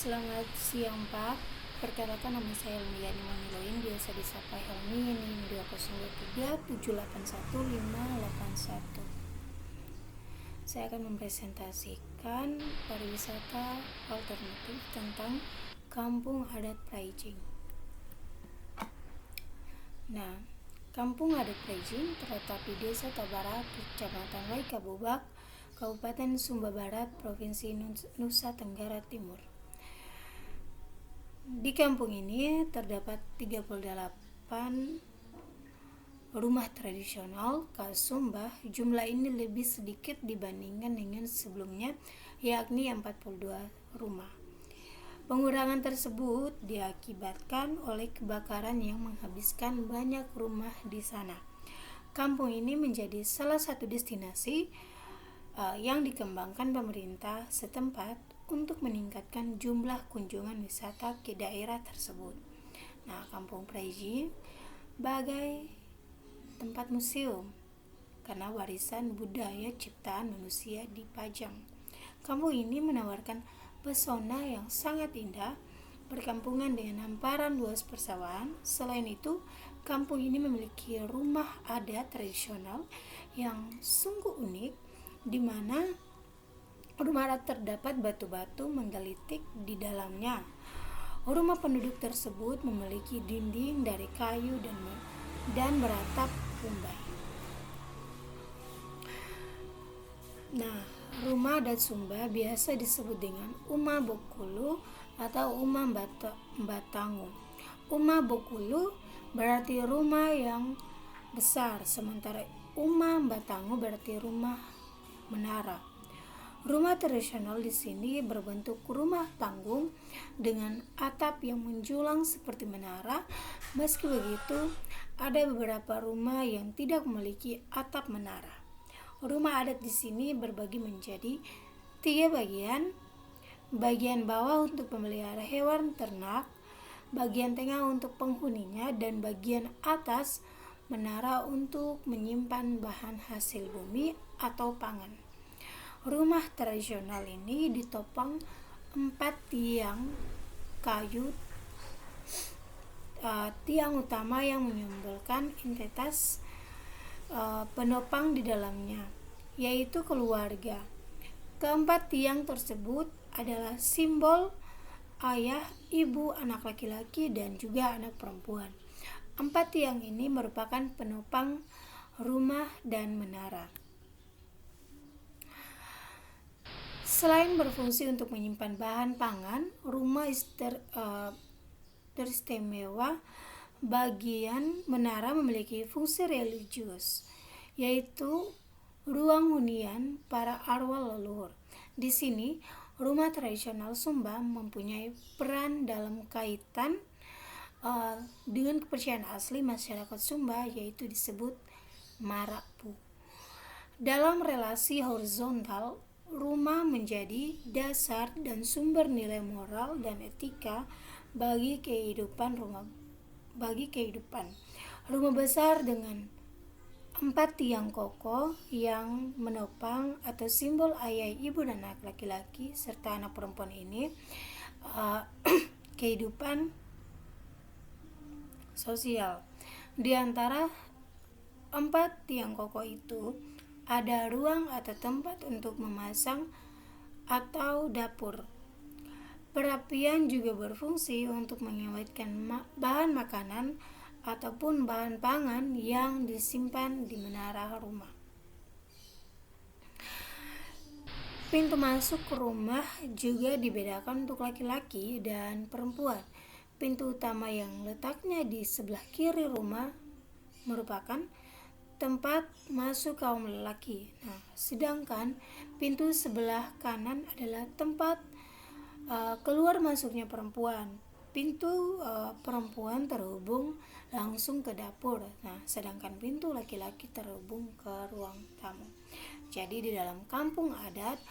Selamat siang Pak, perkenalkan nama saya Elmiani Maniloin, biasa disapa Helmi, NIM 20237815881. Saya akan mempresentasikan pariwisata alternatif tentang Kampung Adat Praijing. Nah, Kampung Adat Praijing terletak di Desa Tabarat, Kecamatan Waikabubak, Kabupaten Sumba Barat, Provinsi Nusa Tenggara Timur. Di kampung ini terdapat 38 rumah tradisional khas Sumba. Jumlah ini lebih sedikit dibandingkan dengan sebelumnya, yakni 42 rumah. Pengurangan tersebut diakibatkan oleh kebakaran yang menghabiskan banyak rumah di sana. Kampung ini menjadi salah satu destinasi yang dikembangkan pemerintah setempat untuk meningkatkan jumlah kunjungan wisata ke daerah tersebut. Nah, Kampung Praijing bagai tempat museum karena warisan budaya ciptaan manusia dipajang. Kampung ini menawarkan pesona yang sangat indah, berkampungan dengan hamparan luas persawahan. Selain itu, kampung ini memiliki rumah adat tradisional yang sungguh unik, di mana rumah adat terdapat batu-batu menggelitik di dalamnya. Rumah penduduk tersebut memiliki dinding dari kayu dan beratap umbai. Nah, rumah adat Sumba biasa disebut dengan Uma Bokulu atau Uma Batangu. Uma Bokulu berarti rumah yang besar, sementara Uma Batangu berarti rumah menara. Rumah tradisional di sini berbentuk rumah panggung dengan atap yang menjulang seperti menara. Meski begitu, ada beberapa rumah yang tidak memiliki atap menara. Rumah adat di sini berbagi menjadi 3 bagian. Bagian bawah untuk memelihara hewan ternak, bagian tengah untuk penghuninya, dan bagian atas menara untuk menyimpan bahan hasil bumi atau pangan. Rumah tradisional ini ditopang 4 tiang kayu, tiang utama yang menyimbolkan entitas penopang di dalamnya, yaitu keluarga. Keempat tiang tersebut adalah simbol ayah, ibu, anak laki-laki, dan juga anak perempuan. 4 tiang ini merupakan penopang rumah dan menara. Selain berfungsi untuk menyimpan bahan pangan, rumah teristimewa bagian menara memiliki fungsi religius, yaitu ruang hunian para arwah leluhur. Di sini, rumah tradisional Sumba mempunyai peran dalam kaitan dengan kepercayaan asli masyarakat Sumba, yaitu disebut marapu. Dalam relasi horizontal, rumah menjadi dasar dan sumber nilai moral dan etika bagi kehidupan. Rumah besar dengan 4 tiang kokoh yang menopang atau simbol ayah, ibu, dan anak laki-laki serta anak perempuan ini kehidupan sosial. Di antara 4 tiang kokoh itu ada ruang atau tempat untuk memasang atau dapur. Perapian juga berfungsi untuk mengawetkan bahan makanan ataupun bahan pangan yang disimpan di menara rumah. Pintu masuk ke rumah juga dibedakan untuk laki-laki dan perempuan. Pintu utama yang letaknya di sebelah kiri rumah merupakan tempat masuk kaum lelaki. Nah, sedangkan pintu sebelah kanan adalah tempat keluar masuknya perempuan. Pintu perempuan terhubung langsung ke dapur. Nah, sedangkan pintu laki-laki terhubung ke ruang tamu. Jadi di dalam kampung adat,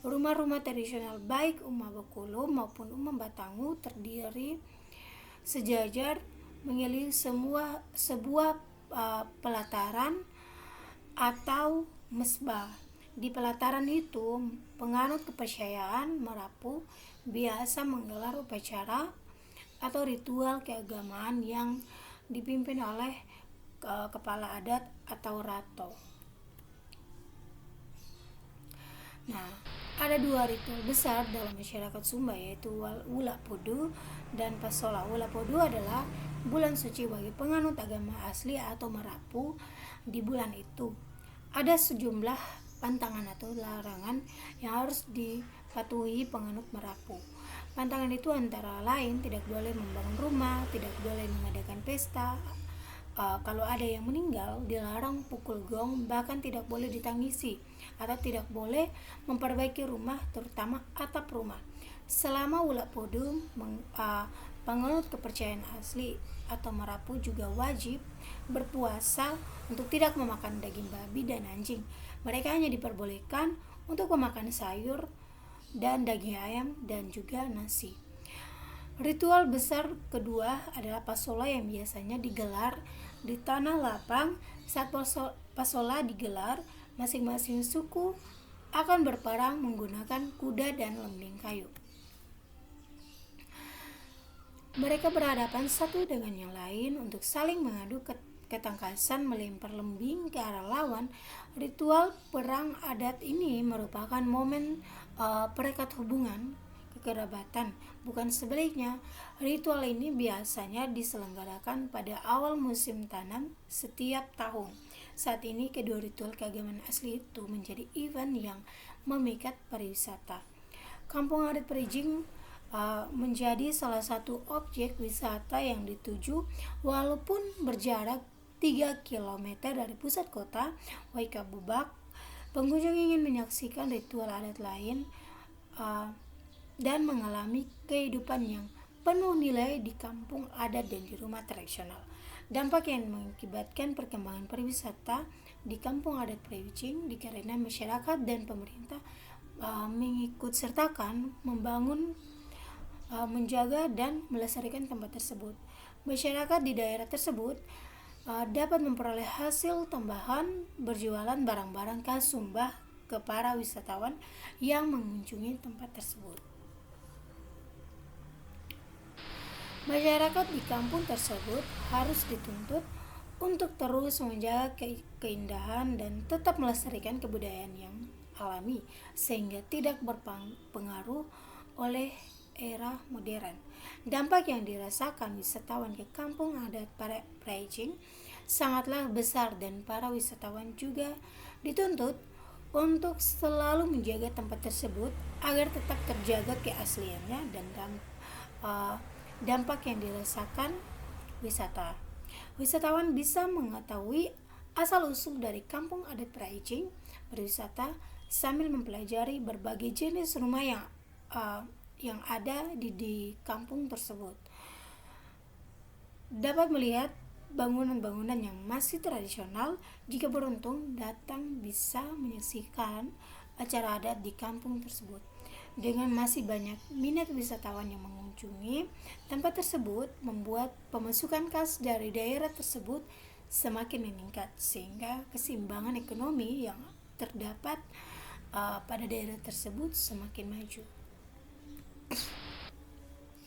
rumah-rumah tradisional baik Uma Bokulu maupun Uma Batangu terdiri sejajar mengelilingi sebuah pelataran atau mesbah. Di pelataran itu, penganut kepercayaan Merapu biasa menggelar upacara atau ritual keagamaan yang dipimpin oleh kepala adat atau rato. Nah, ada dua ritual besar dalam masyarakat Sumba, yaitu Wula Podo dan Pasola. Wula Podo adalah bulan suci bagi penganut agama asli atau Merapu. Di bulan itu ada sejumlah pantangan atau larangan yang harus dipatuhi penganut Merapu. Pantangan itu antara lain tidak boleh membangun rumah, tidak boleh mengadakan pesta, kalau ada yang meninggal dilarang pukul gong, bahkan tidak boleh ditangisi atau tidak boleh memperbaiki rumah, terutama atap rumah. Selama Wula Podo, penganut kepercayaan asli atau Merapu juga wajib berpuasa untuk tidak memakan daging babi dan anjing. Mereka hanya diperbolehkan untuk memakan sayur dan daging ayam dan juga nasi. Ritual besar kedua adalah Pasola yang biasanya digelar di tanah lapang. Saat Pasola digelar, masing-masing suku akan berperang menggunakan kuda dan lembing kayu. Mereka berhadapan satu dengan yang lain untuk saling mengadu ketangkasan melempar lembing ke arah lawan. Ritual perang adat ini merupakan momen perekat hubungan kekerabatan, bukan sebaliknya. Ritual ini biasanya diselenggarakan pada awal musim tanam setiap tahun. Saat ini kedua ritual keagamaan asli itu menjadi event yang memikat pariwisata. Kampung adat Pariging menjadi salah satu objek wisata yang dituju walaupun berjarak 3 km dari pusat kota Waikabubak. Pengunjung ingin menyaksikan ritual adat lain dan mengalami kehidupan yang penuh nilai di kampung adat dan di rumah tradisional. Dampak yang mengakibatkan perkembangan pariwisata di kampung adat Pariging dikarenakan masyarakat dan pemerintah mengikut sertakan membangun, menjaga dan melestarikan tempat tersebut. Masyarakat di daerah tersebut dapat memperoleh hasil tambahan berjualan barang-barang khas Sumba ke para wisatawan yang mengunjungi tempat tersebut. Masyarakat di kampung tersebut harus dituntut untuk terus menjaga keindahan dan tetap melestarikan kebudayaan yang alami sehingga tidak berpengaruh oleh era modern. Dampak yang dirasakan wisatawan ke kampung adat Pariging sangatlah besar dan para wisatawan juga dituntut untuk selalu menjaga tempat tersebut agar tetap terjaga keasliannya dan dampak yang dirasakan wisatawan bisa mengetahui asal-usul dari kampung adat Pariging berwisata sambil mempelajari berbagai jenis rumah yang ada di kampung tersebut. Dapat melihat bangunan-bangunan yang masih tradisional. Jika beruntung datang bisa menyaksikan acara adat di kampung tersebut. Dengan masih banyak minat wisatawan yang mengunjungi tempat tersebut, membuat pemasukan kas dari daerah tersebut semakin meningkat sehingga keseimbangan ekonomi yang terdapat pada daerah tersebut semakin maju.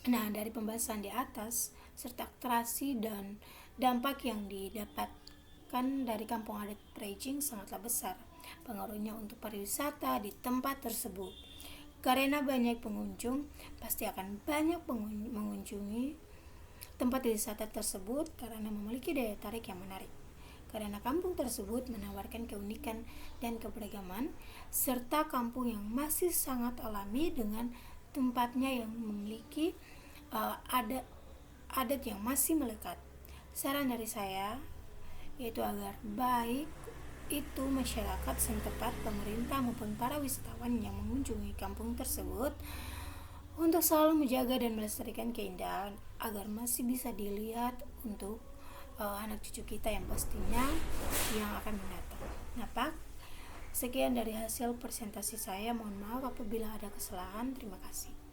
Nah, dari pembahasan di atas serta atraksi dan dampak yang didapatkan dari kampung adat Pariging sangatlah besar pengaruhnya untuk pariwisata di tempat tersebut. Karena banyak pengunjung, pasti akan banyak mengunjungi tempat wisata tersebut karena memiliki daya tarik yang menarik. Karena kampung tersebut menawarkan keunikan dan keberagaman, serta kampung yang masih sangat alami dengan tempatnya yang memiliki adat yang masih melekat. Saran dari saya yaitu agar baik itu masyarakat setempat, pemerintah maupun para wisatawan yang mengunjungi kampung tersebut untuk selalu menjaga dan melestarikan keindahan agar masih bisa dilihat untuk anak cucu kita yang pastinya yang akan mendatang. Nah, Pak, sekian dari hasil presentasi saya. Mohon maaf apabila ada kesalahan. Terima kasih.